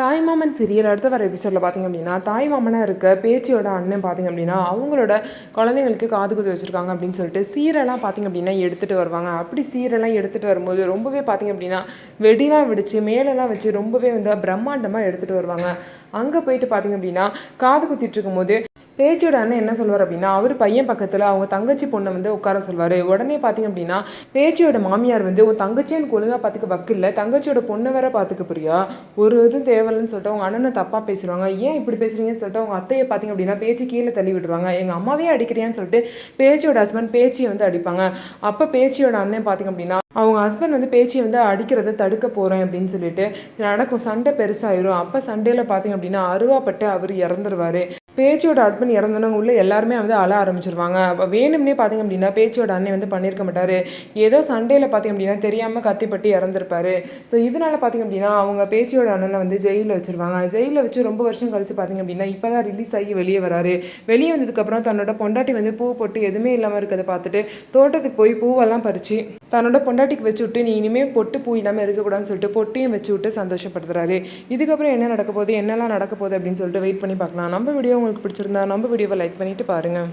தாய்மாமன் சீரியல் அடுத்த வர எபிசோடில் பார்த்திங்க அப்படின்னா தாய்மாமனாக இருக்க பேச்சியோட அண்ணன் பார்த்திங்க அப்படின்னா அவங்களோட குழந்தைங்களுக்கு காது குத்து வச்சுருக்காங்க அப்படின்னு சொல்லிட்டு சீரெல்லாம் பார்த்திங்க அப்படின்னா எடுத்துகிட்டு வருவாங்க. அப்படி சீரெல்லாம் எடுத்துகிட்டு வரும்போது ரொம்பவே பார்த்திங்க அப்படின்னா வெடிலாம் வெடித்து மேலெல்லாம் வச்சு ரொம்பவே பிரம்மாண்டமாக எடுத்துகிட்டு வருவாங்க. அங்கே போயிட்டு பார்த்திங்க அப்படின்னா காது குத்திட்டு இருக்கும்போது பேச்சியோட அண்ணன் என்ன சொல்வார் அப்படின்னா அவர் பையன் பக்கத்தில் அவங்க தங்கச்சி பொண்ணை உட்கார சொல்வார். உடனே பார்த்திங்க அப்படின்னா பேச்சியோட மாமியார் உன் தங்கச்சின்னு ஒழுங்காக பார்த்துக்க வக்கில்ல, தங்கச்சியோட பொண்ணை வேற பார்த்துக்க புரியா, ஒரு இதுவும் தேவையில்லைன்னு சொல்லிட்டு அவங்க அண்ணனை தப்பாக பேசுவாங்க. ஏன் இப்படி பேசுறீங்கன்னு சொல்லிட்டு அவங்க அத்தையை பார்த்திங்க அப்படின்னா பேச்சு கீழே தள்ளி விடுவாங்க. எங்கள் அம்மாவே அடிக்கிறியான்னு சொல்லிட்டு பேச்சியோட ஹஸ்பண்ட் பேச்சியை அடிப்பாங்க. அப்போ பேச்சியோட அண்ணன் பார்த்திங்க அப்படின்னா அவங்க ஹஸ்பண்ட் பேச்சியை அடிக்கிறத தடுக்க போகிறேன் அப்படின்னு சொல்லிட்டு நடக்கும். சண்டை பெருசாயிரும். அப்போ சண்டையில் பார்த்திங்க அப்படின்னா அருவாப்பட்டு அவர் இறந்துருவார். பேச்சியோட ஹஸ்பண்ட் இறந்தவங்க உள்ள எல்லாருமே அழ ஆரம்பிச்சிருவாங்க. வேணும்னே பார்த்திங்க அப்படின்னா பேச்சியோட அண்ணன் பண்ணியிருக்க மாட்டார். ஏதோ சண்டேல பார்த்திங்க அப்படின்னா தெரியாமல் கத்திப்பட்டு இறந்துருப்பாரு. ஸோ இதனால் பார்த்திங்க அப்படின்னா அவங்க பேச்சியோட அண்ணனை ஜெயிலில் வச்சுருவாங்க. ஜெயிலில் வச்சு ரொம்ப வருஷம் கழிச்சு பார்த்திங்க அப்படின்னா இப்போ தான் ரிலீஸ் ஆகி வெளியே வராரு. வெளியே வந்ததுக்கப்புறம் தன்னோட பொண்டாட்டி பூ போட்டு எதுவுமே இல்லாமல் இருக்கிறத பார்த்துட்டு தோட்டத்துக்கு போய் பூவெல்லாம் பறித்து தன்னோட பொண்டாட்டிக்கு வச்சு விட்டு நீ இனிமேல் பொட்டு பூ இல்லாமல் இருக்கக்கூடாதுன்னு சொல்லிட்டு பொட்டையும் வச்சு விட்டு சந்தோஷப்படுத்துறாரு. இதுக்கப்புறம் என்ன நடக்க போகுது, என்னெல்லாம் நடக்க போகுது அப்படின்னு சொல்லிட்டு வெயிட் பண்ணி பார்க்கலாம். நம்ம வீடியோ உங்களுக்கு பிடிச்சிருந்தா நம்ம வீடியோவை லைக் பண்ணிவிட்டு பாருங்கள்.